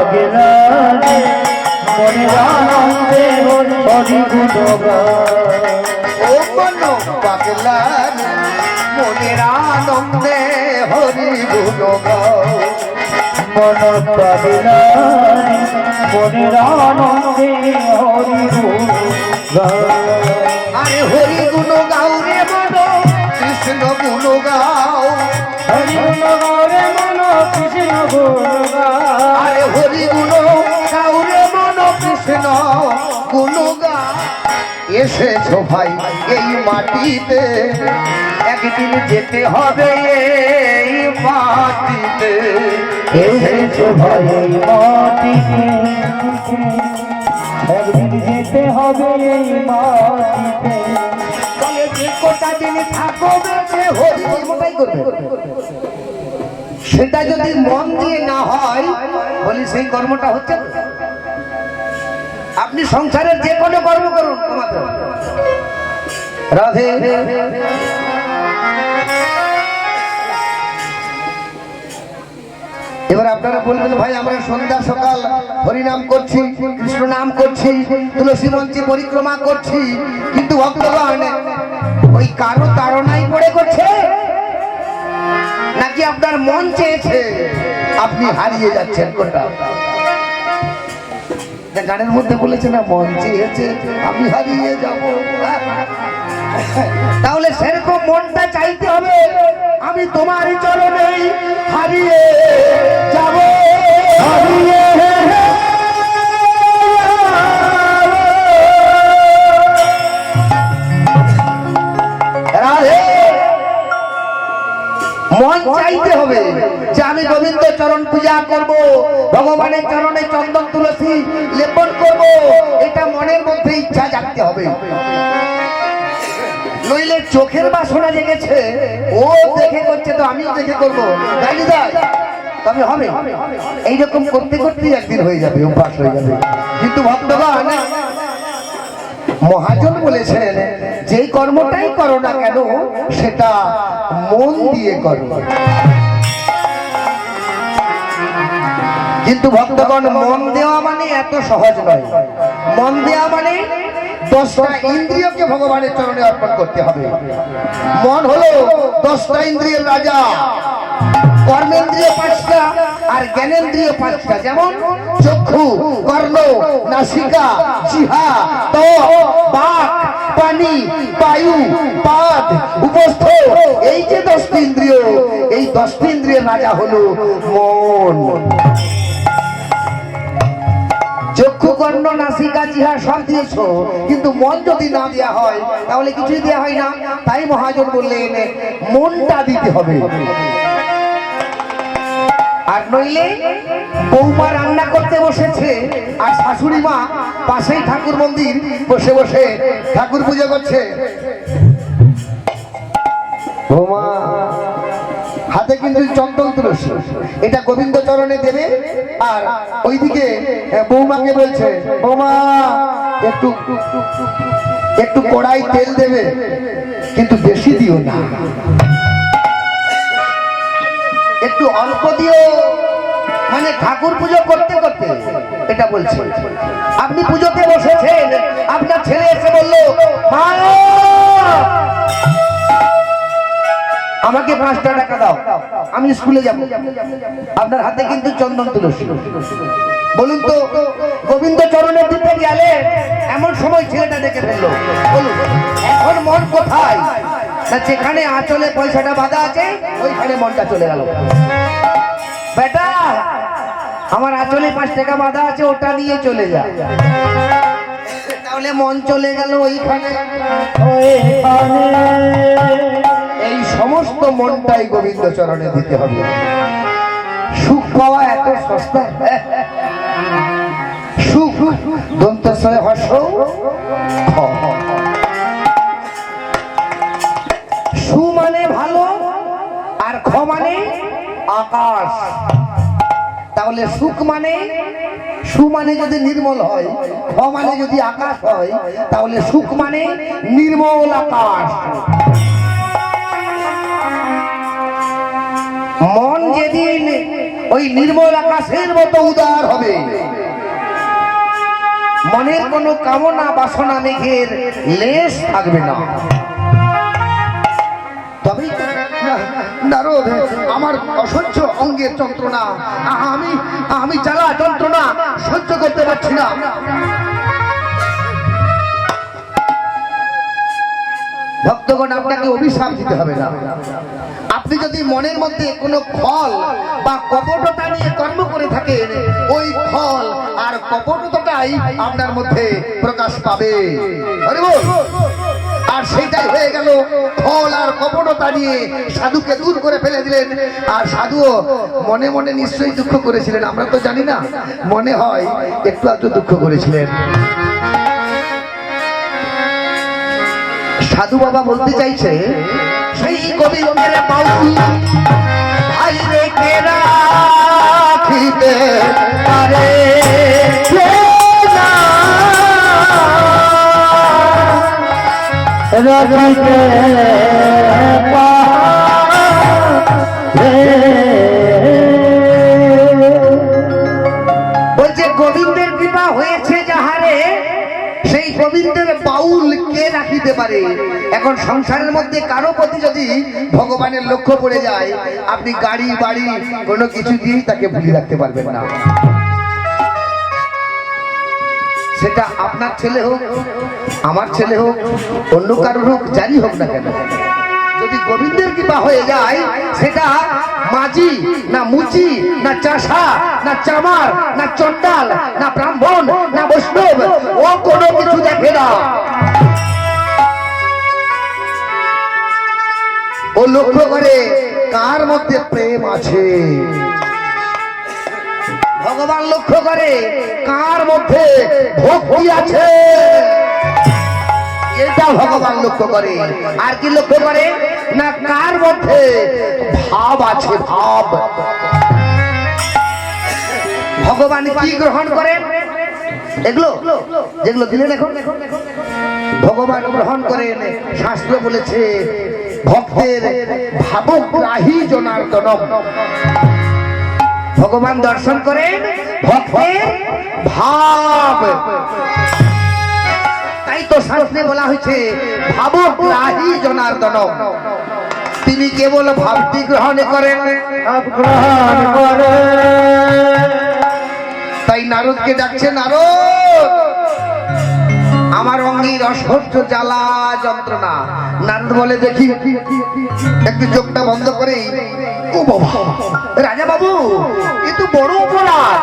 পাগলা মনের আনন্দে হরি গুণ গায়। ও মন পাগলা মনের আনন্দে হরি গুণ গায়। মন পাগলা মনের আনন্দে হরি গুণ গায়। আরে হরি গুণ গাও রে মন কৃষ্ণ গুণ গাও। হরি গুণ গাও রে মন কৃষ্ণ গুণ গায়। আরে হরি গুণ গাও রে মন কৃষ্ণ গুণ গাও। এসেছো ভাই এই মাটিতে একদিন যেতে হবে এই মাটিতে। এসেছো ভাই এই মাটিতে একদিন যেতে হবে এই মাটিতে। বলে যে কোটা দিন থাকো বেঁচে হরি কর্মটাই করবে। সেটা যদি মন দিয়ে না হয় বলি সেই কর্মটা হচ্ছে না। আপনি সংসারের যে কোনো কর্ম করুন তোমাদের রাধে। এবার আপনারা বলবেন ভাই আমরা সন্ধ্যা সকাল হরিনাম করছি, কৃষ্ণ নাম করছি, তুলসী মঞ্চে পরিক্রমা করছি, কিন্তু ভক্তগণ ওই কারো তাড়নায় পড়ে করছে নাকি আপনার মন চেয়েছে আপনি হারিয়ে যাচ্ছেন? কোনটা? গানের মধ্যে বলেছে না মন চেয়েছে আমি হারিয়ে যাব। তাহলে সেরকম মনটা চাইতে হবে আমি তোমারই চরণেই হারিয়ে যাব। হারিয়ে রাধে। মন চাইতে হবে যে আমি গোবিন্দ চরণ পূজা করব, ভগবানের চরণে চন্দন তুলসী লেপন করব। এটা মনের মধ্যে ইচ্ছা জাগতে হবে, নইলে চোখের বাসনা জেগেছে ও দেখে করছে তো আমিও দেখে করবো, তাই না? তবে হবে এইরকম করতে করতেই একদিন হয়ে যাবে, অভ্যাস হয়ে যাবে। কিন্তু ভক্তগণ মহাজন বলেছেন যেই কর্মটাই করো না কেন সেটা মন দিয়ে করো। কিন্তু ভক্তগণ মন দেওয়া মানে এত সহজ নয়। মন দেওয়া মানে 10টা ইন্দ্রিয়কে ভগবানের চরণে অর্পণ করতে হবে। মন হলো 10টা ইন্দ্রিয়ের রাজা, কর্মেন্দ্রিয় 5টা আর জ্ঞানেন্দ্রিয় 5টা। যেমন চক্ষু, কর্ণ, নাসিকা, জিহ্বা, ত্বক, বাক, পানি, বায়ু, পাদ, উপস্থ, এই যে 10টি ইন্দ্রিয়, এই 10টি ইন্দ্রিয়ের রাজা হলো মন। চক্ষু, কর্ণ, নাসিকা, জিহ্বা সব দিয়েছো, কিন্তু মন যদি না দেওয়া হয় তাহলে কিছুই দেওয়া হয় না। তাই মহাজন বললেন মনটা দিতে হবে। আর নইলে বৌমা রান্না করতে বসেছে আর শাশুড়ি মা পাশেই ঠাকুর মন্দির বসে বসে ঠাকুর পুজো করছে। বৌমা হাতে কিন্তু চন্দন তুলসী, এটা গোবিন্দ চরণে দেবে। আর ওইদিকে বৌমাকে বলছে বৌমা একটু একটু কড়াই তেল দেবে, কিন্তু বেশি দিও না, একটু অল্প দিও। মানে ঠাকুর পুজো করতে করতে এটা বলছে। আপনি পুজোতে বসেছেন, আপনার ছেলে এসে বললো মা আমাকে 5টা টাকা দাও, আমি স্কুলে যাব। আপনার হাতে কিন্তু চন্দন তুলসী। বলুন তো গোবিন্দ চরণের দিতে গেলে এমন সময় ছেলেটা দেখে ফেললো। বলুন এখন মন কোথায়? না যেখানে আঁচলে পয়সাটা বাঁধা আছে ওইখানে মনটা চলে গেল। বেটা আমার আঁচলে 5 টাকা বাঁধা আছে, ওটা নিয়ে চলে যা। তাহলে মন চলে গেল ওইখানে। এই সমস্ত মনটাই গোবিন্দ চরণে দিতে হবে। সুখ পাওয়া এত সস্তা। সুখ দন্তস্বরে হর্ষ, সু মানে ভালো আর খ মানে আকাশ। তাহলে সুখ মানে, সু মানে যদি নির্মল হয়, খ মানে যদি আকাশ হয়, তাহলে সুখ মানে নির্মল আকাশ। মন যেদিন ওই নির্মল আকাশের মতো উদার হবে। মনের কোনো কামনা বাসনা মেঘের লেশ থাকবে না। তবে নারদ, আমার অসহ্য অঙ্গের যন্ত্রণা, আমি জ্বালা যন্ত্রণা সহ্য করতে পারছি না। ভক্তগণ, আপনাকে অভিশাপ দিতে হবে না। আপনি যদি মনের মধ্যে কোনো ফল বা কপটতা নিয়ে কর্ম করে থাকেন, ওই ফল আর কপটতাটাই আপনার মধ্যে প্রকাশ পাবে। হরি বল। আর সেটাই হয়ে গেল, ফল আর কপটতা নিয়ে সাধুকে দূর করে ফেলে দিলেন। আর সাধুও মনে মনে নিশ্চয়ই দুঃখ করেছিলেন, আমরা তো জানি না, মনে হয় একটু আধটু দুঃখ করেছিলেন। সাধু বাবা বলতে চাইছে, সেই গোবিন্দের বাউল ভাই রেখে রাখিতে পারে না, রাখিতে বলছে গোবিন্দের কৃপা হয়েছে যাহারে, সেই গোবিন্দের বাউল কে রাখিতে পারে। এখন সংসারের মধ্যে কারো প্রতি যদি ভগবানের লক্ষ্য পড়ে যায়, আপনি গাড়ি বাড়ি কোনো কিছু দিয়েই তাকে ভুলিয়ে রাখতে পারবেন না। সেটা আপনার ছেলে হোক, আমার ছেলে হোক, অন্য কারোর হোক, যারই হোক না কেন, যদি গোবিন্দের কৃপা হয়ে যায়, সেটা মাঝি না মুচি না চাষা না চামার না চন্ডাল না ব্রাহ্মণ না বৈষ্ণব, ও কোনো কিছু দেখে না। ও লক্ষ্য করে কার মধ্যে প্রেম আছে। ভগবান লক্ষ্য করে কার মধ্যে ভক্তি আছে, এটা ভগবান লক্ষ্য করে। আর কি লক্ষ্য করে না, কার মধ্যে ভাব আছে, ভাব। ভগবান কি গ্রহণ করেন, এগুলো যেগুলো দিলেন এখন ভগবান গ্রহণ করেন। শাস্ত্র বলেছে, ভক্তের ভাবগ্রাহী জনার্দনম। ভগবান দর্শন করেন ভক্তের ভাব। তাই তো শাস্ত্রে বলা হয়েছে ভাবগ্রাহী জনার্দনম। তিনি কেবল ভাবটি গ্রহণ করেন। তাই নারদকে ডাকছে, নারদ আমার অঙ্গের অসহ্য জ্বালা যন্ত্রণা। নারদ বলে, দেখি একটু চোখটা বন্ধ করে। ও বাবা, রাজা বাবু, এ তো বড় অপরাধ।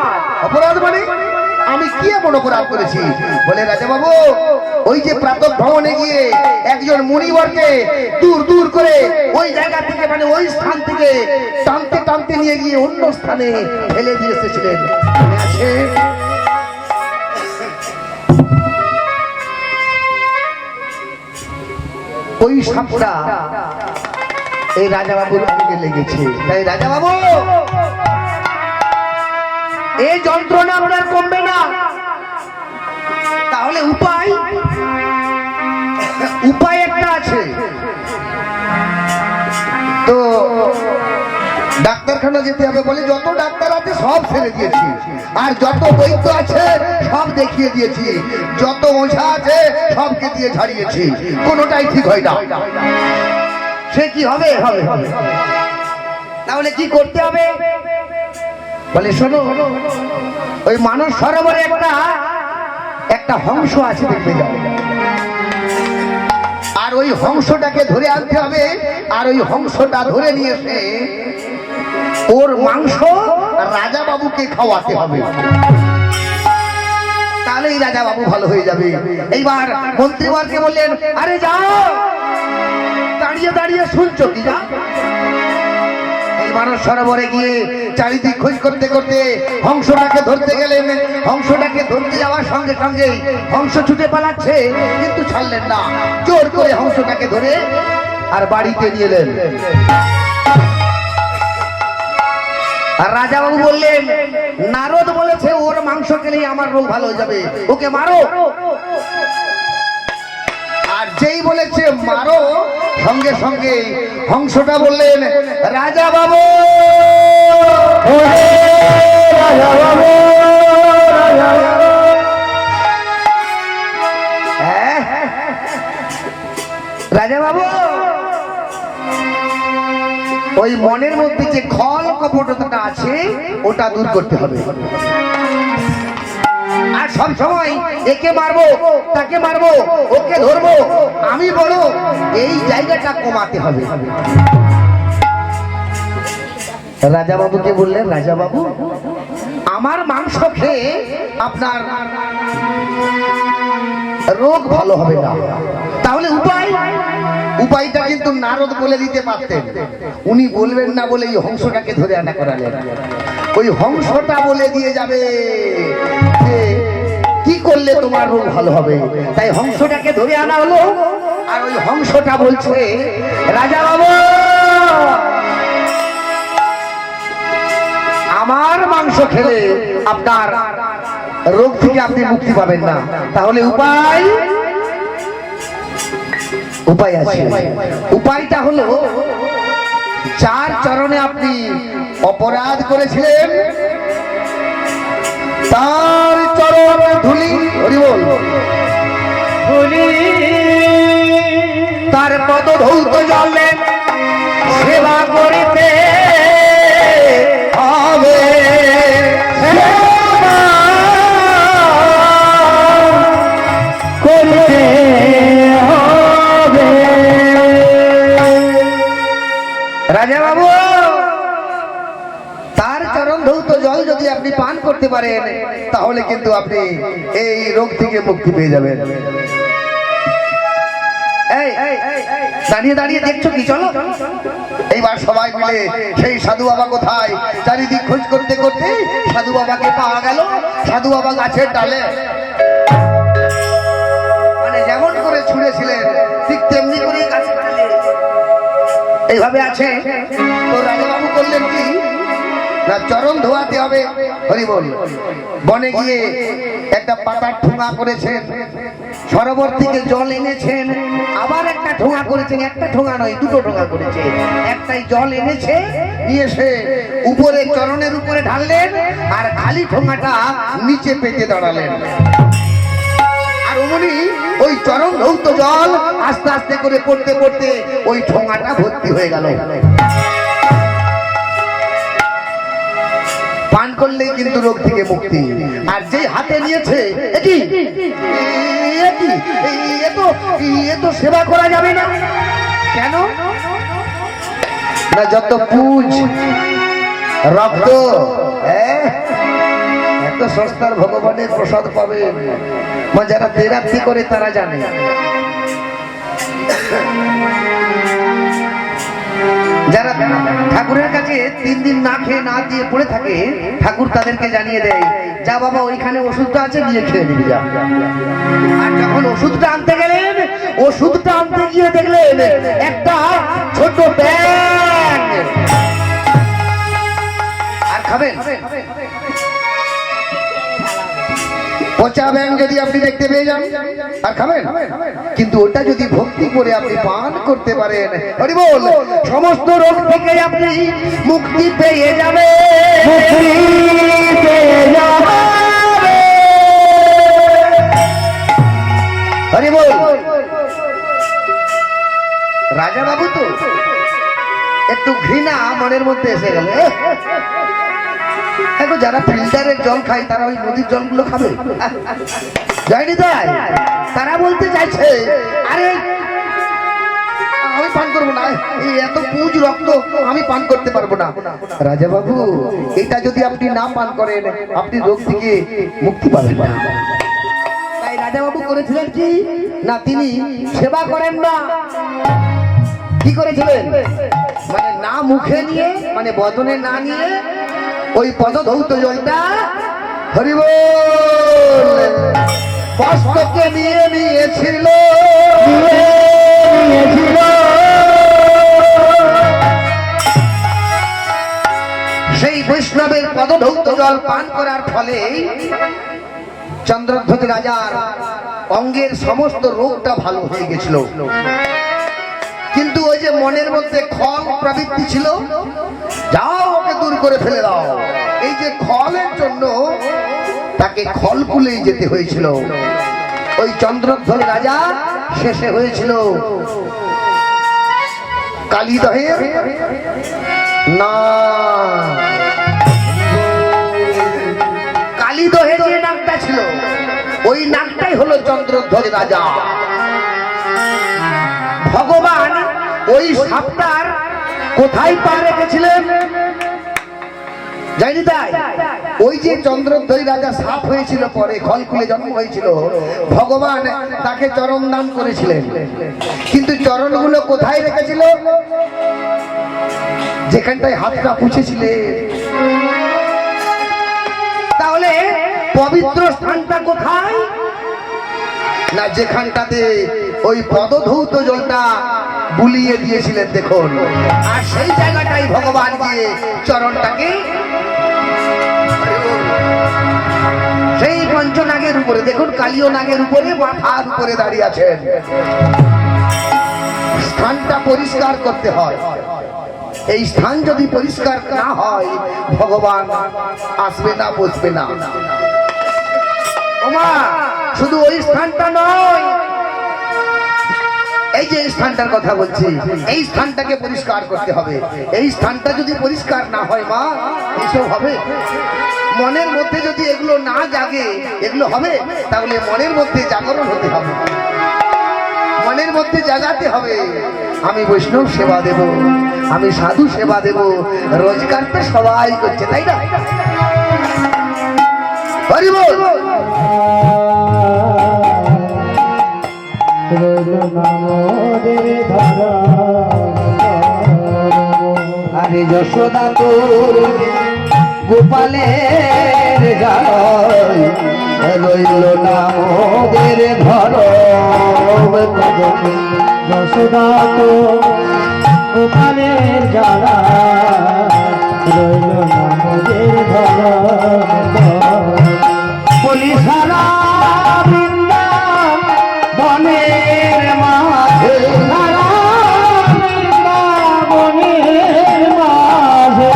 অপরাধ মানে আমি কি এমন অপরাধ করেছি? বলে, রাজা বাবু, ওই যে প্রাতঃ ভ্রমণে গিয়ে একজন মুনিবরকে দূর দূর করে ওই জায়গা থেকে, মানে ওই স্থান থেকে টানতে টানতে নিয়ে গিয়ে অন্য স্থানে ফেলে দিয়ে এসেছিলেন। ওই সাপটা এই রাজা বাবুর দিকে লেগেছে। তাই রাজা বাবু, এই যন্ত্রণা আপনার কমবে না, তাহলে উপায় একটা আছে। তো ডাক্তারখানা যেতে হবে। বলে, যত ডাক্তার আছে সব ছেড়ে দিয়েছি, আর যত বৈদ্য আছে সব দেখিয়ে দিয়েছি, যত ওঝা আছে সবকে দিয়ে ছাড়িয়েছি, কোনোটাই ঠিক হয় না। সে কি হবে? হবে হবে। তাহলে কি করতে হবে? বলে, শোনো, ওই মানস সরোবরে একটা হংস আছে, দেখতে যাও। আর ওই হংসটাকে ধরে আনতে হবে, আর ওই হংসটা ধরে নিয়ে এসে ওর মাংস রাজা বাবুকে খাওয়াতে হবে। তাহলেই রাজা বাবু ভালো হয়ে যাবে। এইবার মন্ত্রীবরকে বললেন, আরে যাও, দাঁড়িয়ে দাঁড়িয়ে শুনছো কি? যা। এই মানস সরোবরে গিয়ে চারিদিক খোঁজ করতে করতে হংসটাকে ধরতে গেলেন। হংসটাকে ধরতে যাওয়ার সঙ্গে সঙ্গে হংস ছুটে পালাচ্ছে, কিন্তু ছাড়লেন না। জোর করে হংসটাকে ধরে আর বাড়িতে নিয়ে এলেন। আর রাজা বাবু বললেন, নারদ বলেছে ওর মাংস খেলেই আমার রোগ ভালো হয়ে যাবে, ওকে মারো। আর আর যেই বলেছে মারো, সঙ্গে সঙ্গে হংসটা বললেন রাজা বাবু, রাজা বাবু, রাজা বাবু। হ্যাঁ, রাজা বাবু, ওই মনের মধ্যে যে খল কপটতা আছে ওটা দূর করতে হবে। আর সব সময় একে মারবো, তাকে মারবো, ওকে ধরবো, আমি বড়, এই জায়গাটা কমাতে হবে। রাজা বাবুকে বললেন রাজা বাবু, আমার মাংস খেয়ে আপনার রোগ ভালো হবে না, তাহলে উপায়? উপায়টা কিন্তু নারদ বলে দিতে পারতেন, উনি বলবেন না বলে এই হংসটাকে ধরে আনা করালেন। ওই হংসটা বলে দিয়ে যাবে যে কি করলে তোমার রোগ ভালো হবে। তাই হংসটাকে ধরে আনা হলো, আর ওই হংসটা বলছে রাজা বাবু, আমার মাংস খেলে আপনার রোগ থেকে আপনি মুক্তি পাবেন না, তাহলে উপায়? উপায় আছে। উপায়টা হলো, যার চরণে আপনি অপরাধ করেছিলেন তার চরণ ধুলি, হরি বল, ধুলি তার পদ ধৌত জলে সেবা করিতে হবে, সেবা করতে হবে। রাজা বাবু, তার চরণ ধৌত জল যদি আপনি পান করতে পারেন তাহলে কিন্তু আপনি এই রোগ থেকে মুক্তি পেয়ে যাবেন। এই দাঁড়িয়ে দাঁড়িয়ে দেখছো কি? চলো এইবার সবাই মিলে সেই সাধু বাবা কোথায়, চারিদিক খোঁজ করতে করতে সাধু বাবাকে পাওয়া গেল। সাধু বাবা গাছের ডালে, মানে যেমন করে ছুঁড়েছিলেন ঠিক তেমনি করে গাছের ডালে এইভাবে আছে। তো রাজাবাবু করলেন কি না, চরণ ধোয়াতে হবে, হরি বল। বনে গিয়ে একটা পাতার ঠোঙা করেছেন, সরোবর থেকে জল এনেছেন, আবার একটা ঠোঙা করেছেন, একটা ঠোঙা নয় দুটো ঠোঙা করেছেন। একটাই জল এনেছে, নিয়ে এসে উপরে চরণের উপরে ঢাললেন, আর খালি ঠোঙাটা নিচে পেতে দাঁড়ালেন। আর অমনি ওই চরণ ধৌত জল আস্তে আস্তে করে পড়তে পড়তে ওই ঠোঙাটা ভর্তি হয়ে গেল। পান করলেই কিন্তু রোগ থেকে মুক্তি। আর যে হাতে নিয়েছে এ তো সেবা করা যাবে না। কেন না, যত পুজ রক্ত এত সস্তার ভগবানের প্রসাদ পাবে, যারা তেরাত্রি করে তারা জানে। যারা ঠাকুরের কাছে 3 দিন না খেয়ে না দিয়ে পড়ে থাকে, ঠাকুর তাদেরকে জানিয়ে দেয়, যা বাবা ওইখানে ওষুধটা আছে, নিয়ে খেয়ে নিবি যা। আর যখন ওষুধটা আনতে গেলেন, ওষুধটা আনতে গিয়ে দেখলেন একটা ছোট ব্যাগ। আর খাবেন পচা ব্যাং যদি আপনি দেখতে পেয়ে যান আর খাবেন, কিন্তু ওটা যদি ভক্তি করে আপনি পান করতে পারেন, হরি বল, সমস্ত রোগ থেকে আপনি মুক্তি পেয়ে যাবে, হরি বল। রাজা বাবু তো একটু ঘৃণা মনের মধ্যে এসে গেল। এখন যারা ফিল্টারের জল খায় তারা ওই নদীর জলগুলো খাবে? যায়নি তাই তারা বলতে চাইছে, আরে আমি পান করবো না, এই এত পুজ রক্ত আমি পান করতে পারবো না। রাজা বাবু, এটা যদি আপনি না পান করেন আপনি রোগ থেকে মুক্তি পাবেন না। তাই রাজা বাবু করেছিলেন কি না, তিনি সেবা করেন না। কি করেছিলেন মানে না মুখে নিয়ে, মানে বদনে না নিয়ে ওই পদধৌত জলটা, হরি বল, বস্ত্রকে নিয়ে নিয়েছিল, সেই বৈষ্ণবের পদধৌত জল পান করার ফলে চন্দ্রধ্বজ রাজার অঙ্গের সমস্ত রোগটা ভালো হয়ে গেছিল। কিন্তু ওই যে মনের মধ্যে খল প্রবৃত্তি ছিল, যাও ওকে দূর করে ফেলে দাও। এই যে খলের জন্য তাকে খলকুলেই যেতে হয়েছিল। ওই চন্দ্রধ্বজ রাজা শেষে হয়েছিল কালীদহের না, কালীদহের যে নামটা ছিল ওই নামটাই হলো চন্দ্রধ্বজ রাজা। ভগবান ওই সাপটার কোথায় পা রেখেছিলেন জানি তাই? ওই যে চন্দ্রধ্বজ রাজা সাপ হয়েছিল, পরে খলকুলে জন্ম হয়েছিল, ভগবান তাকে চরণ দান করেছিলেন। কিন্তু চরণগুলো কোথায় রেখেছিল? যেখানটায় হাতটা পুছেছিলেন। তাহলে পবিত্র স্থানটা কোথায়? না যেখানটাতে ওই পদধৌত জলটা বুলিয়ে দিয়েছিলেন দেখুন, আর সেই জায়গাটাই ভগবান গিয়ে চরণটাকে সেই পঞ্চনাগের উপরে দেখুন, কালীয় নাগের উপরে মাথার উপরে দাঁড়িয়ে আছেন। স্থানটা পরিষ্কার করতে হয়। এই স্থান যদি পরিষ্কার না হয় ভগবান আসবে না, বসবে না। ওমা শুধু ওই স্থানটা নয়, এই যে স্থানটার কথা বলছি, এই স্থানটাকে পরিষ্কার করতে হবে। এই স্থানটা যদি পরিষ্কার না হয় মা, এসব হবে? মনের মধ্যে যদি এগুলো না জাগে, এগুলো হবে? তাহলে মনের মধ্যে জাগরণ হতে হবে, মনের মধ্যে জাগাতে হবে। আমি বৈষ্ণব সেবা দেব, আমি সাধু সেবা দেব, রোজগার তো সবাই করছে, তাই না? হরি বল। আরে যশোদা তোর গোপালের গায় রইল না মোদের ঘর। যশোদা তো গোপালের জ্বালা রইল না মোদের ঘর। বলি সারা বনের মাঝে, সারা বনের মাঝে,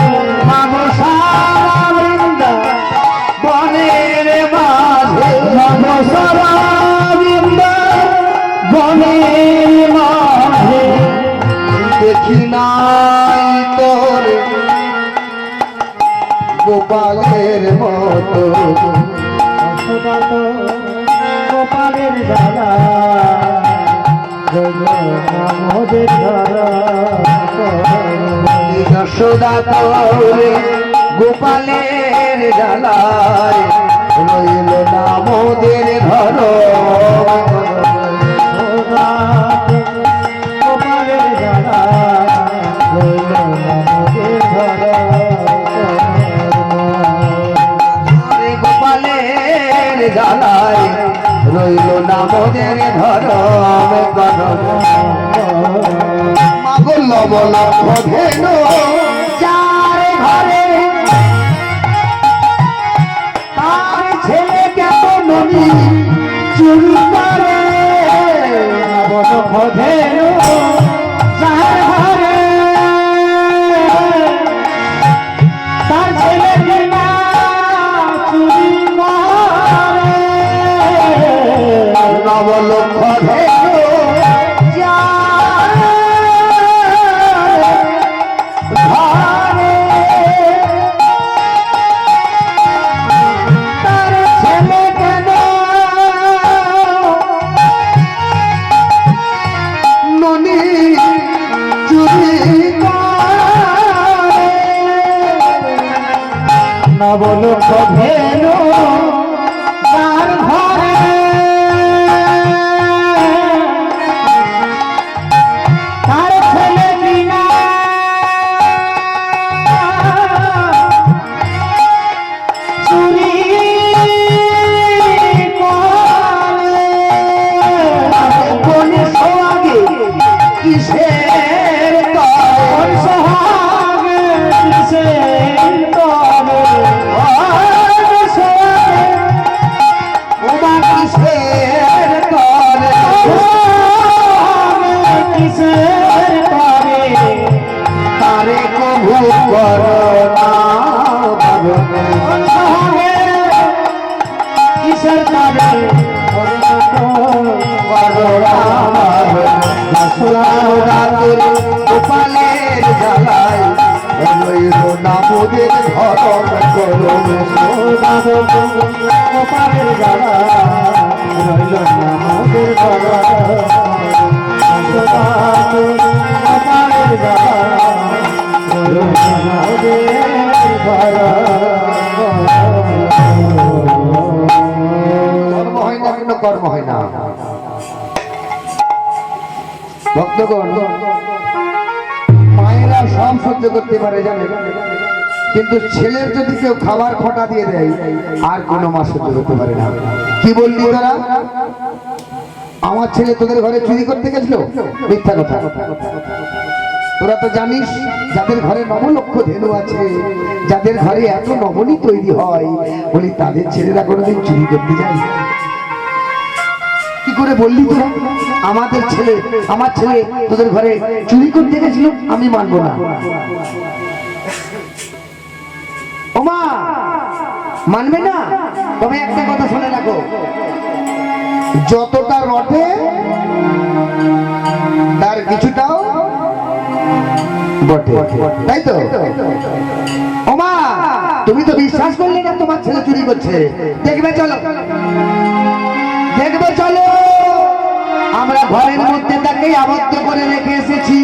মানুষ সারা বৃন্দা বনের মাঝে, মানুষ সারা বৃন্দা বনের মাঝে। দেখি নাই তোর গোপালের মতো, গোপালের জ্বালা মোদের যশোদা তোরে গোপালের জ্বালায় রইল না মোদের ঘর। গোপালের জ্বালা রইল না মোদের ঘর। গোপালের জ্বালায় রইল না মোদের ঘর। মাগো লবণ ধেন যার ঘরে, তার ছেলে কেমন ননি চুরি করে। লবণ ধেন যার ঘরে, তার ছেলে কিনা চুরি করে। নবলক্ষ ধেন নবলক্ষ ধেন তার ঘরে। তার ছেলে কিনা চুরি করে। কোন সোহাগে কিসের কোন সোহাগে কিসের তরে, কিসের সরকারে গোপালের জ্বালায় নামদের ধরম করো গোপালের জ্বালা রইল নামদের ঘর গোপালের জ্বালা রইল নামদের ঘর কর্ম হয় না কিন্তু কর্ম হয় না ভক্তগণ মায়েরা সব সহ্য করতে পারে জানে কিন্তু ছেলের যদি কেউ খাবার খোটা দিয়ে দেয় আর কোনো মা সহ্য করতে পারে না কি বললি তোরা আমার ছেলে তোদের ঘরে চুরি করতে গেছিল মিথ্যা কথা তোরা তো জানিস যাদের ঘরে নবলক্ষ ধেনু আছে যাদের ঘরে এত নবনী তৈরি হয় বলি তাদের ছেলেরা কোনোদিন চুরি করতে যায় কি করে বললি তোরা আমার ছেলে তোদের ঘরে চুরি করতে গেছিল আমি মানবো না ওমা মানবে না তবে একটা কথা শুনে রাখো যতটা রটে তার কিছুটাও বটে তাই তো ওমা তুমি তো বিশ্বাস করলে না তোমার ছেলে চুরি করছে দেখবে চলো আমরা ঘরের মধ্যে তাকে আবদ্ধ করে রেখে এসেছি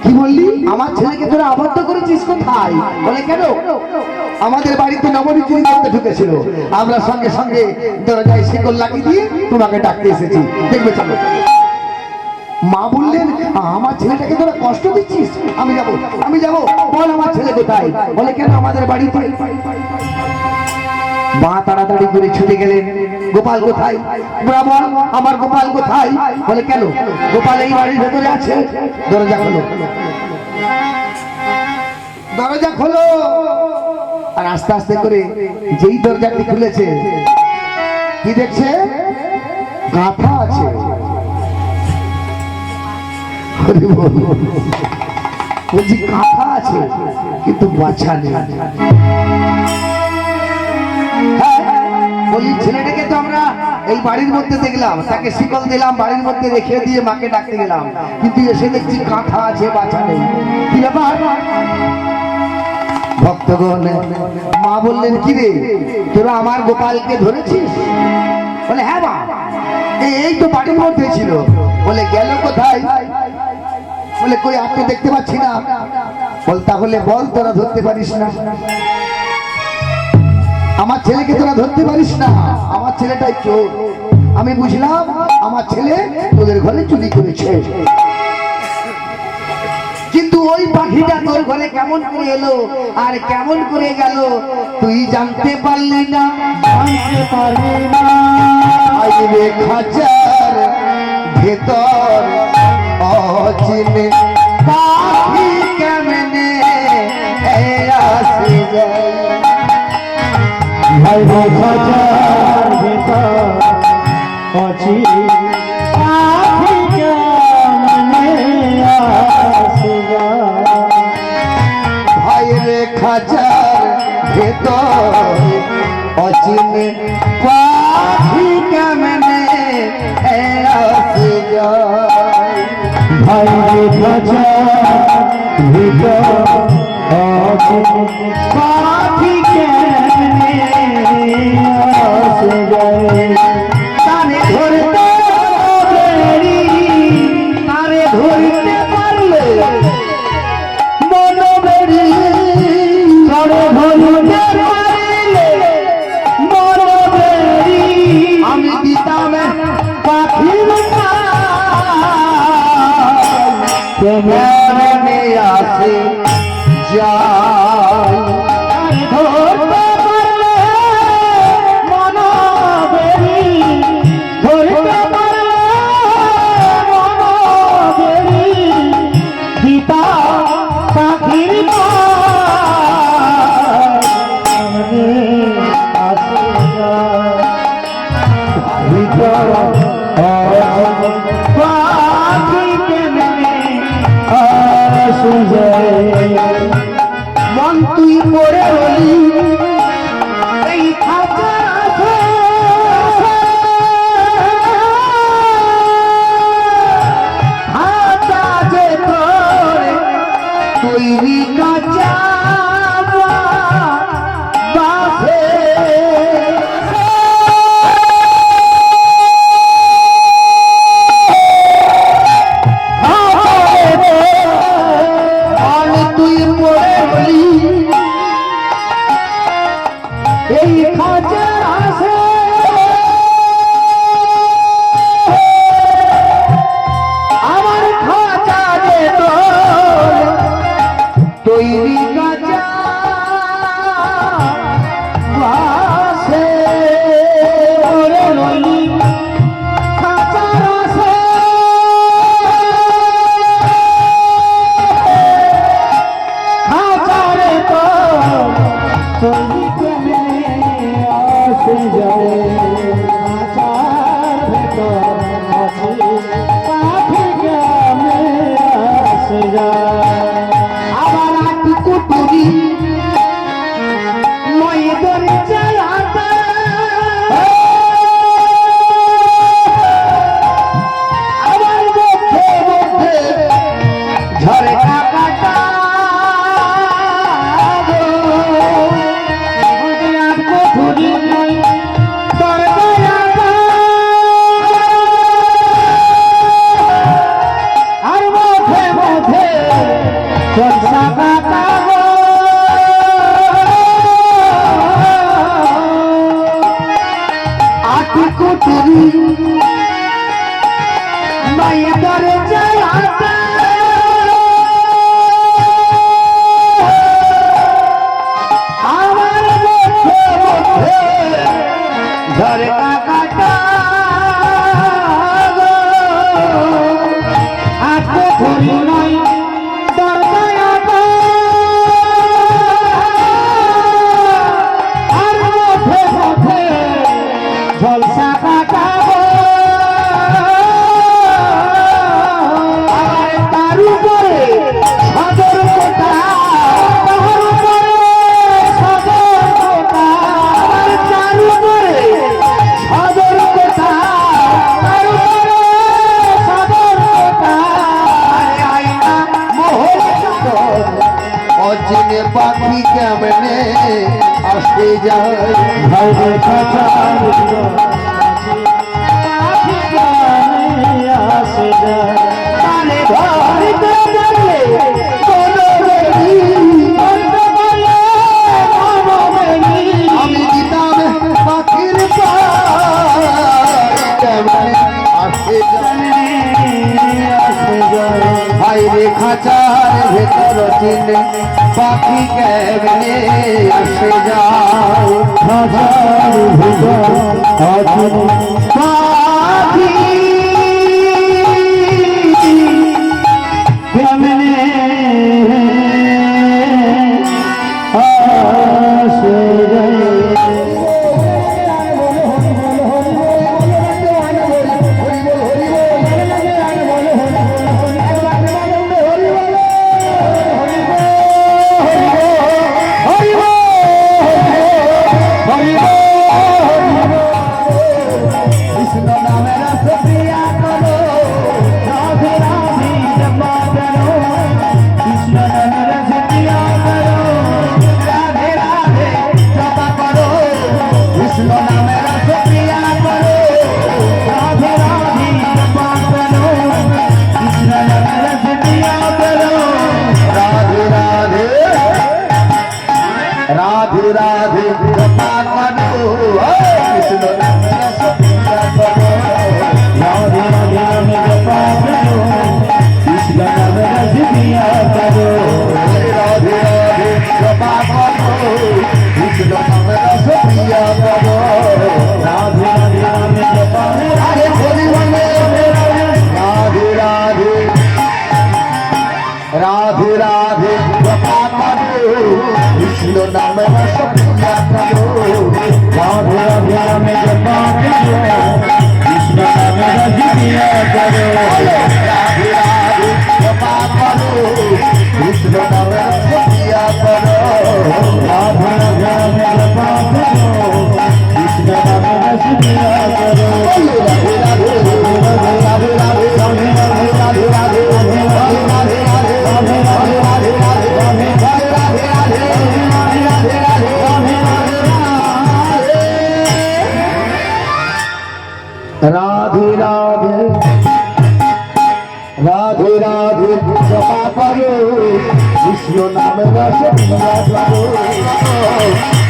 কি বললি আমার ছেলেকে তোরা আবদ্ধ করেছিস কোথায় বলে কেন আমাদের বাড়িতে নবনী চুরি করতে ঢুকেছিল আমরা সঙ্গে সঙ্গে দরজায় শিকল লাগিয়ে দিয়ে তোমাকে ডাকতে এসেছি দেখবে চলো মা বললেন আমার ছেলেটাকে তোরা কষ্ট দিচ্ছিস আমি যাব বল আমার ছেলে কোথায় বলে কেন আমাদের বাড়িতে মা তাড়াতাড়ি করে ছুটে গেলেন গোপাল কোথায় বল আমার গোপাল কোথায় বলে কেন গোপাল এই বাড়ির ভেতরে আছে দরজা খোলো আর আস্তে আস্তে করে যেই দরজাটি খুলেছে কি দেখছে গাঁথা আছে বলছি কাঁথা আছে কিন্তু বাছা নেই বলি ছেলেটাকে তো আমরা এই বাড়ির মধ্যে দেখলাম তাকে শিকল দিলাম বাড়ির মধ্যে রেখে দিয়ে মাকে ডাকতে গেলাম কিন্তু এসে দেখছি কাঁথা আছে বাছা নেই কি ব্যাপার ভক্তগণ মা বললেন কি রে তোরা আমার গোপালকে ধরেছিস বলে হ্যাঁ মা এই তো বাড়ির মধ্যে ছিল বলে গেল কোথায় বলে কই আর তো দেখতে পাচ্ছি না বল তাহলে বল তোরা ধরতে পারিস না আমার ছেলেকে তোরা ধরতে পারিস না আমার ছেলেটাই চোর আমি বুঝলাম আমার ছেলে তোদের ঘরে চুরি করেছে কিন্তু ওই পাখিটা তোর ঘরে কেমন করে এলো আর কেমন করে গেল তুই জানতে পারলি না আইরে খাঁচার ভেতর অচিনে পাখি কেমনে আসে যায় ভাই খাঁচার ভেতর অচিনে পাখি কেমনে আসে যায় ভাইরে খাঁচার ভেতর অচিনে পাখি কেমনে আসে যায় ভাই খাঁচার ভেতর অচিনে পাখি কেমনে আসে যায় তারে ধরতে তারে ধরতে পারলে মনোবেরি ধরে ধরতে পারলে মনোবেরি আমি দিতাম পাখির কেমনে আসে যায় ধরতে পারলে মনোবেরি ধরতে পারলে মনোবেরি পিতা পাখির পাখি কেমনে তুই পড়ে হলি এই খাঁচার আশা। খাঁচা যে তোর তৈরি কাঁচা বাসে। তুই পড়ে হলি এই খাঁচার আশা। আমার খাঁচা যে তোর তৈরি কাঁচা বাসে। ওরে নলি খাঁচার আশা। খাঁচারে তোর তৈরি কেমনে আসে যায়। খাঁচার ভেতর আছে পাখি কেমনে আসে যায়। আবার আটি কুটুরি নয় দরজায় আটা। আবার মধ্যে মধ্যে ঝরে কাটা। আর মধ্যে মধ্যে জলসা কাটাবো। আটি কুটুরি নাই দরজায় আটা। আমার মধ্যে মধ্যে ঝরে কাটা। আটকে ধরি নাই দরজায় আটা। আর মধ্যে মধ্যে ঝলসা কাটাবো। আর তার উপরে সতর্কতা। তার উপরে সতর্কতা। আর তার উপরে সতর্কতা। তার উপরে সতর্কতা। আয়না মোহন অচিনে পাখি কেমনে আসতে যায়। ভাইরে খাঁচার পাখি কেমনে আসে যায়। কানে ধরিতে গেলে কোনো বেরি ধরতে বলে কোনো বেরি। আমি দিতাম পাখির পায় কেমনে আসে যায়। ভাইরে খাঁচার ভেতর চিনে পাখি কেমনে আসে যায়। খাঁচার ভেতর পাখি কেমনে আসে যায়। কৃষ্ণ নামে রস প্রিয়া করো। রাধে রাধে জপা করো। কৃষ্ণ নামে রস প্রিয়া করো। রাধে রাধে জপা করো। কৃষ্ণ নামে রস প্রিয়া করো। রাধে রাধে জপা করো। কৃষ্ণ নামে রস প্রিয়া করো। রাধে রাধে রাধে রাধে জপা করো। কৃষ্ণ নামে রস প্রিয়া করো। রাধে রাধে জপা করো। কৃষ্ণ নামে রস প্রিয়া করো। রাধে রাধে জপা করো। কৃষ্ণ নামে রস প্রিয়া করো। রাধে রাধে জপা আরে হরি বলে। রাধে রাধে রাধে রাধে জপা করো। কৃষ্ণ নামে রস প্রিয়া করো। রাধে রাধে জপা করো। কৃষ্ণ নামে রস প্রিয়া করো। রাধে রাধে জপা করো। কৃষ্ণ নামে রস প্রিয়া করো।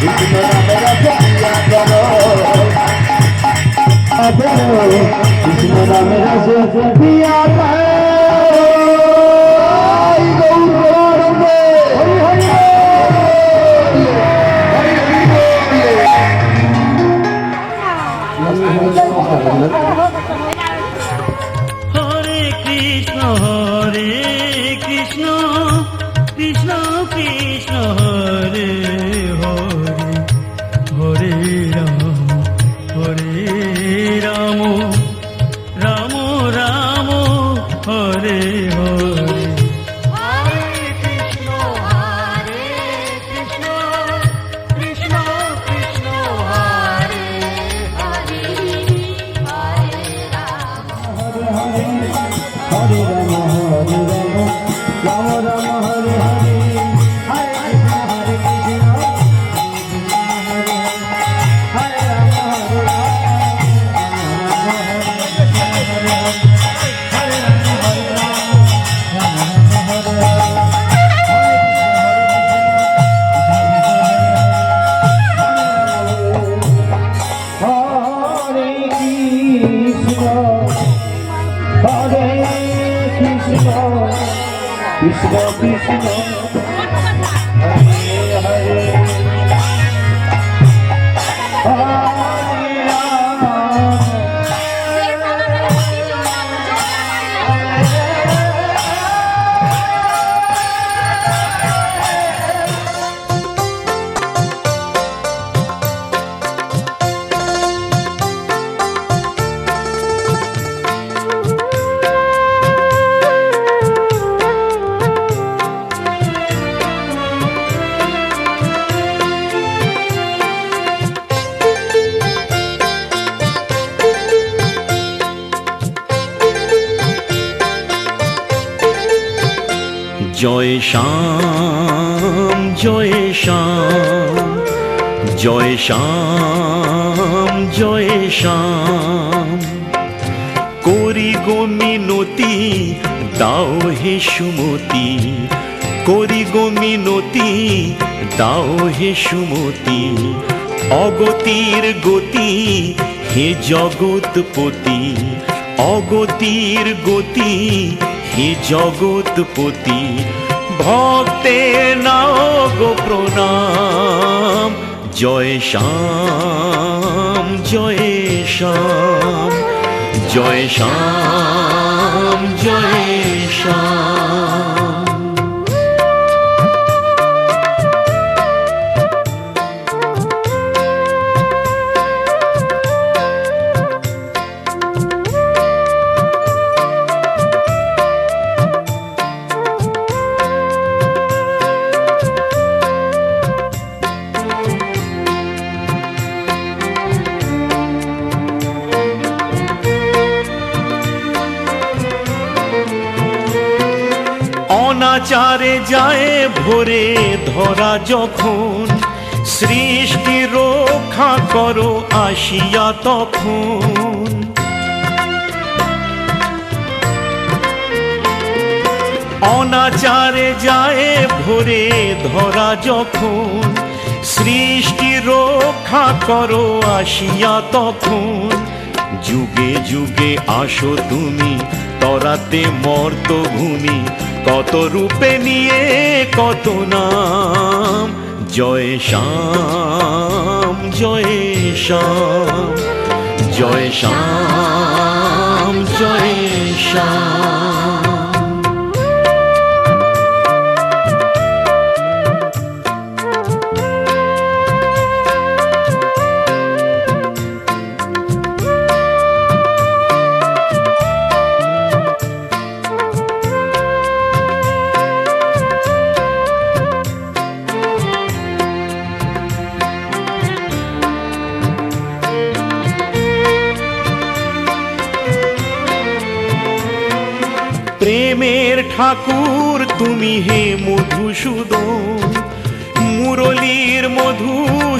কৃষ্ণ রামে রাজা প্রিয়া করো কৃষ্ণ রামে রাজে বিয়া করে হরি হরি হরে কৃষ্ণ কৃষ্ণ কৃষ্ণ হরে হরে হরে রাম রাম রাম হরে হরে हरे राम राम राम हरे हरे हरे कृष्ण हरे राम हरे कृष्ण कृष्ण हरे हरे हरे राम জয় শ্যাম জয় শ্যাম জয় শ্যাম জয় শ্যাম করি গো মিনতি দাও হে সুমতি করি গো মিনতি দাও হে সুমতি অগতির গতি হে জগৎপতি অগতির গতি হে জগৎপতি ভক্তের নাও গো প্রণাম জয় শ্যাম জয় শ্যাম জয় শ্যাম জয় শ্যাম অনাচারে যায় ভোরে ধরা যখন সৃষ্টি রক্ষা করো আসিয়া তখন অনাচারে যায় ভোরে ধরা যখন সৃষ্টি রক্ষা করো আসিয়া তখন যুগে যুগে আসো তুমি তরাতে মর্তভূমি কত রূপে নিয়ে কত নাম জয় শ্যাম জয় শ্যাম জয় শ্যাম জয় শ্যাম প্রেমের ঠাকুর তুমি হে মধুসূদন মুরলীর মধু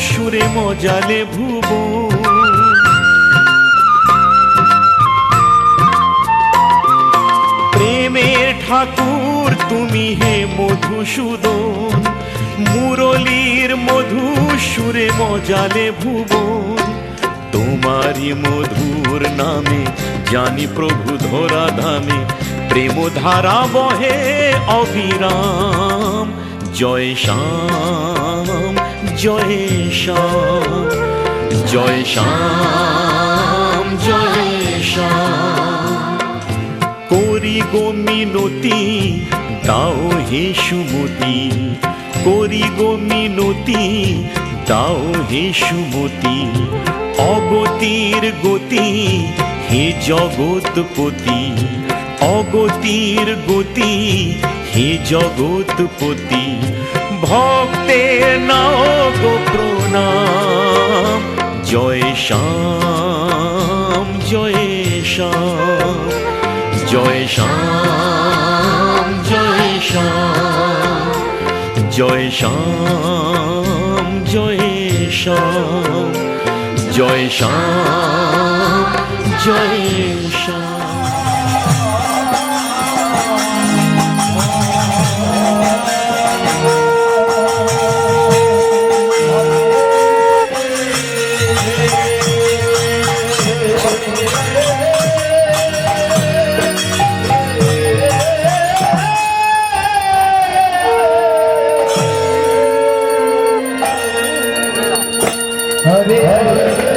সুরে মজালে ভুবন প্রেমের ঠাকুর তুমি হে মধুসূদন মুরলীর মধু সুরে মজালে ভুবন। তোমারি মধুর নামে জানি প্রভু ধরা ধামে প্রেম ধারা বহে অবিরাম। জয় শ্যাম জয় শ্যাম জয় শ্যাম জয় শ্যাম। করি গো মিনতি দাও হে সুমতি, করি গো মিনতি দাও হে সুমতি। অগতির গতি হে জগৎপতি, অগতির গতি হে জগৎপতি। ভক্তের নাও গো প্রণাম। জয় শ্যাম জয় শ্যাম জয় শ্যাম জয় শ্যাম জয় শ্যাম জয় শ্যাম জয় শ্যাম জয় শ্যাম। Hare Hare Hare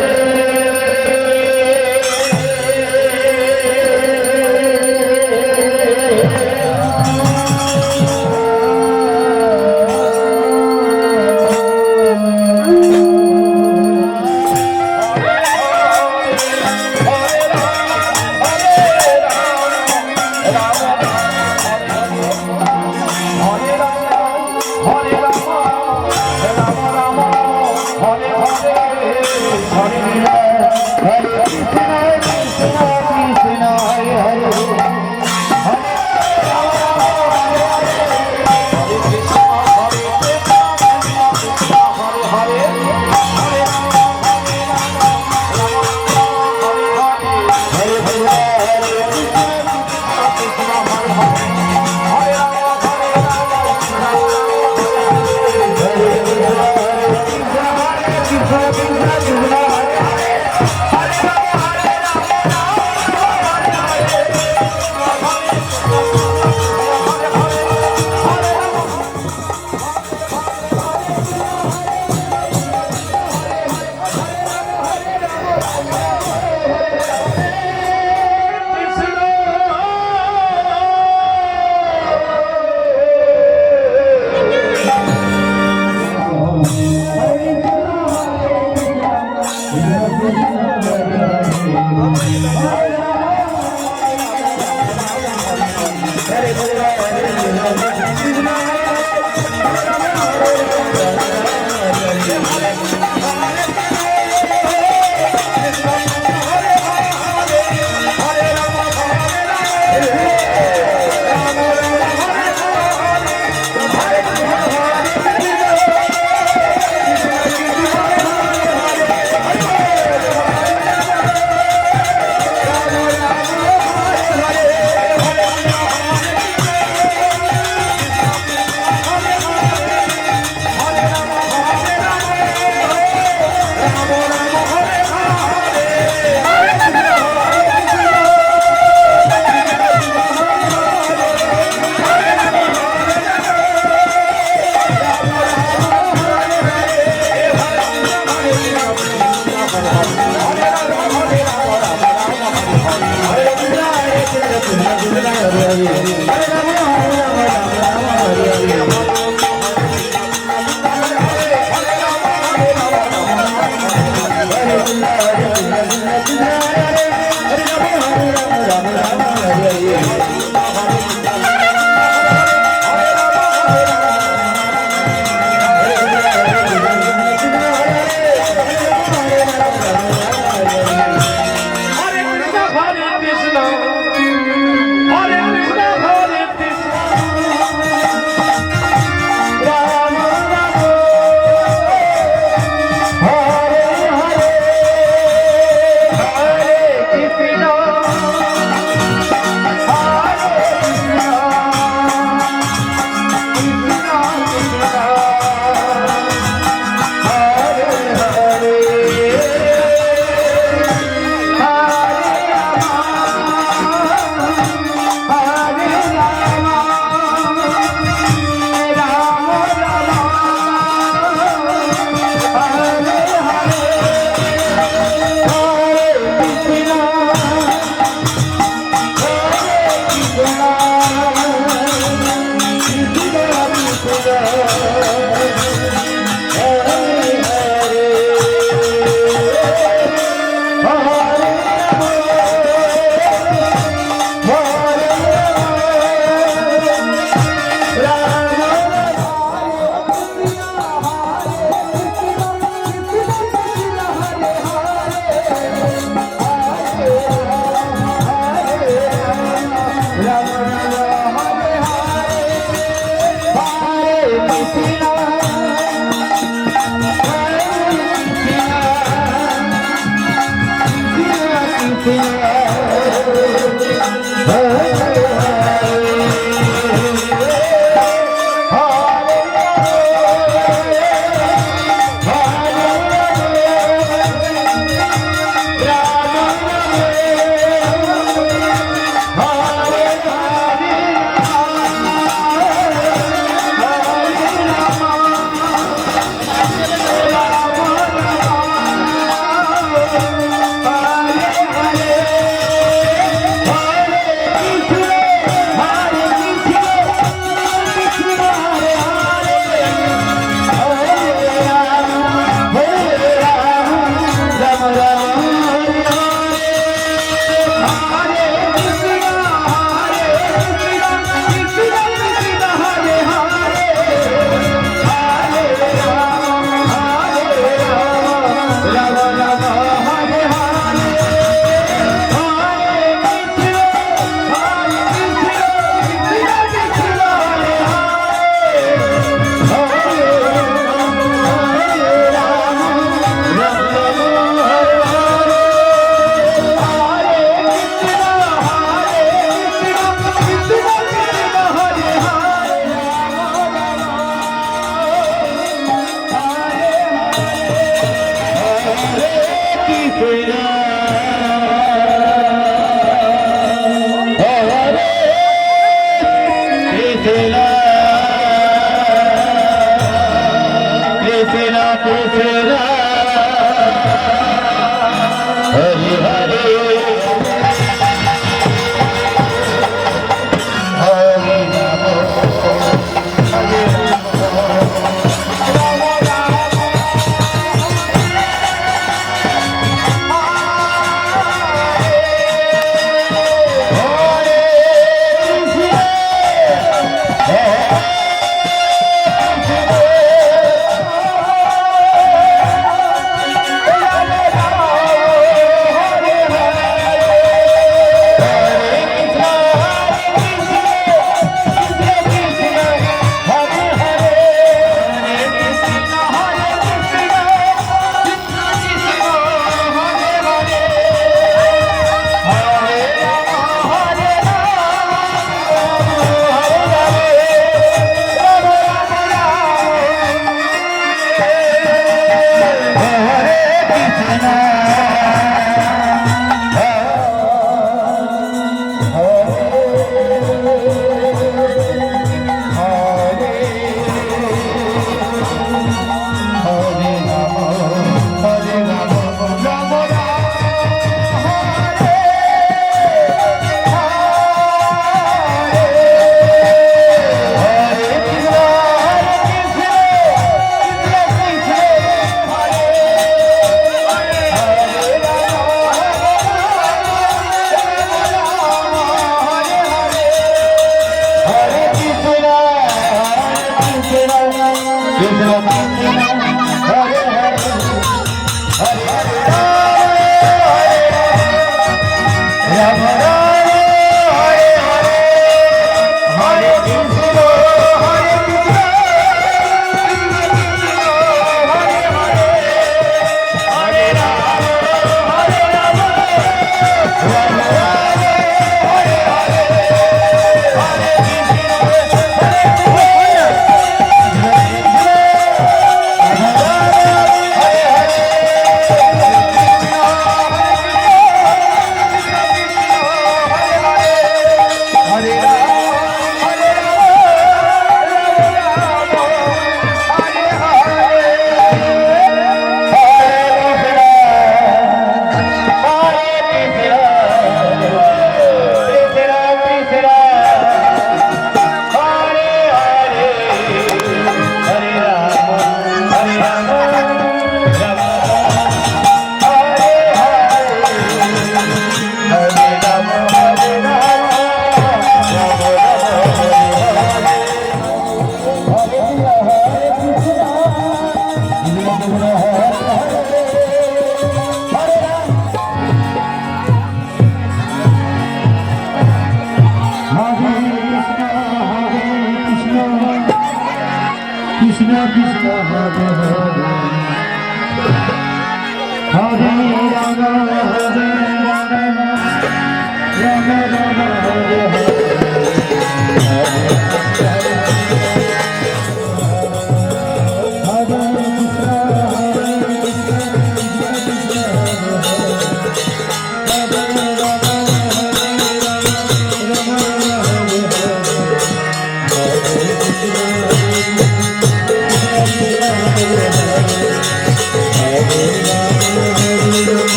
Hare Rama, Hare Rama.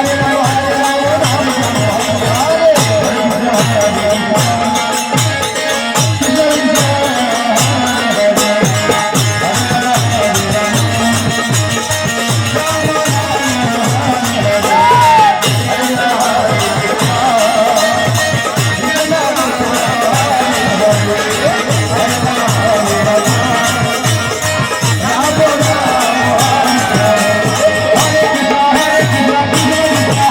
Hare Krishna, Krishna Krishna,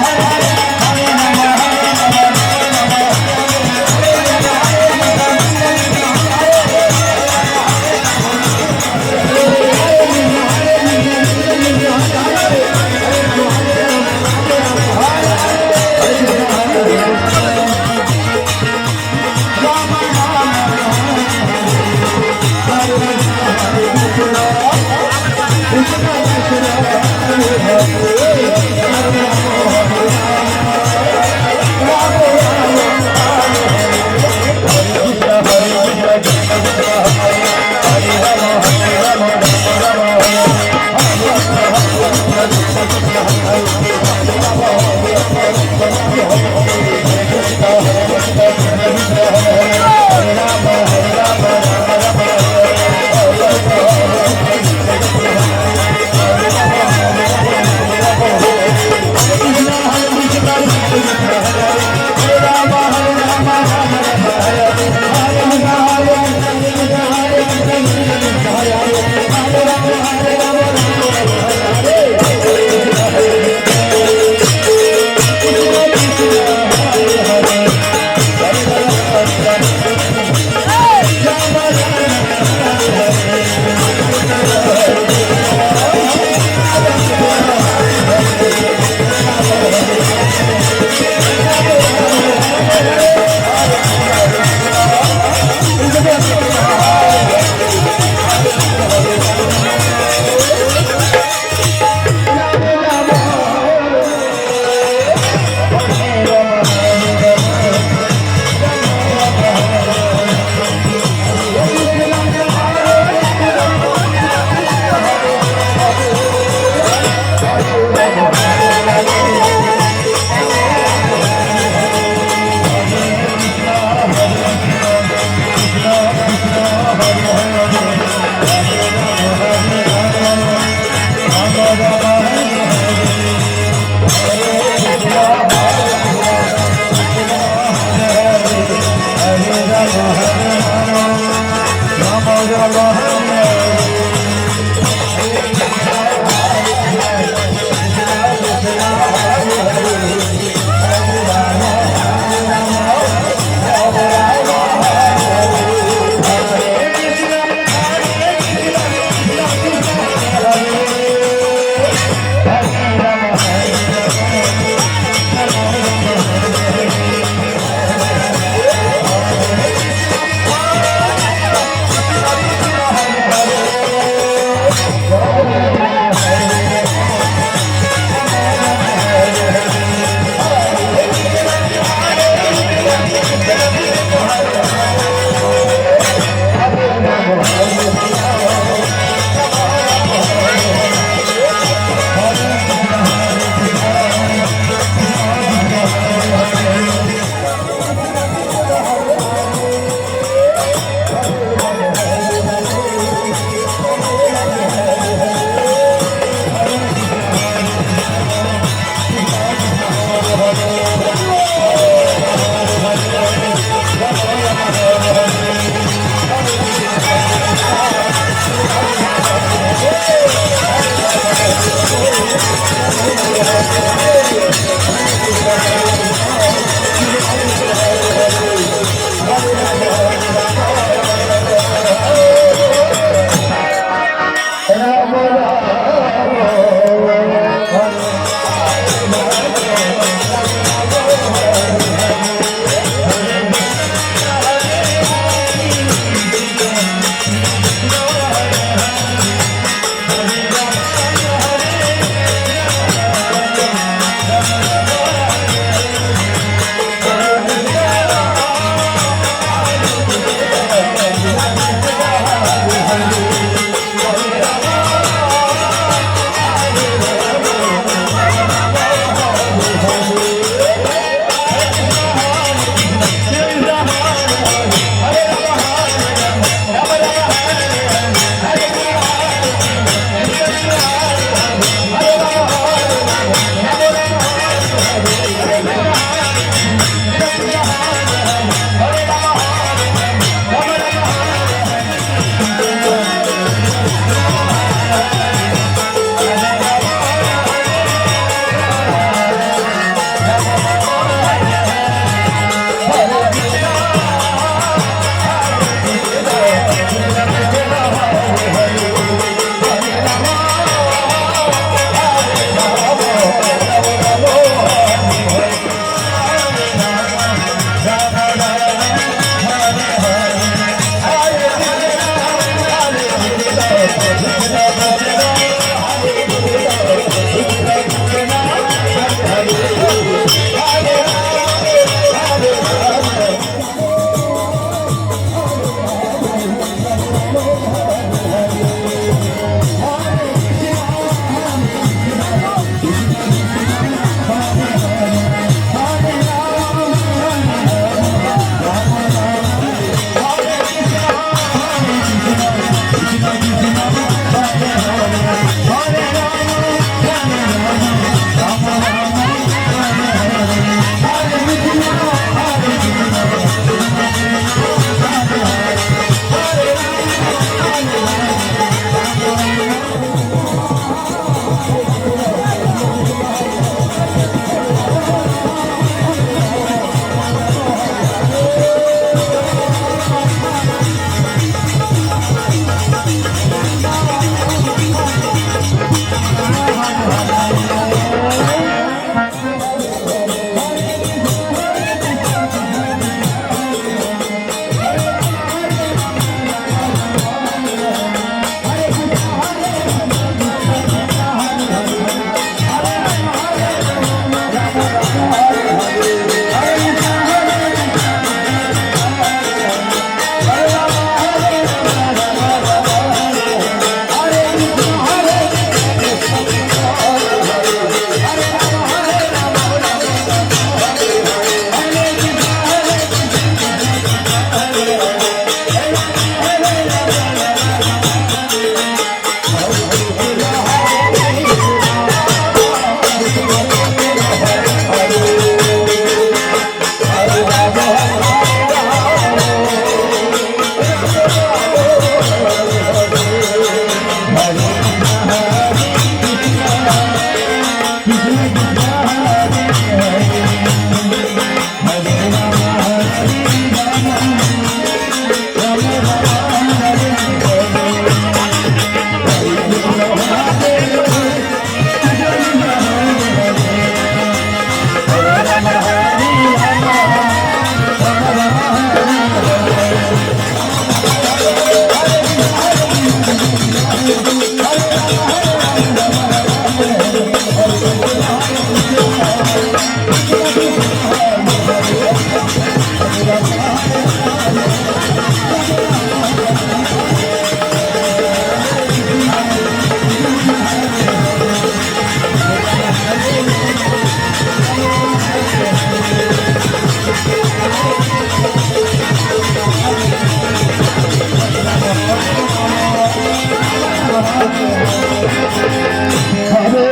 হরে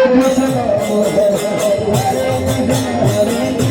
কৃষ্ণ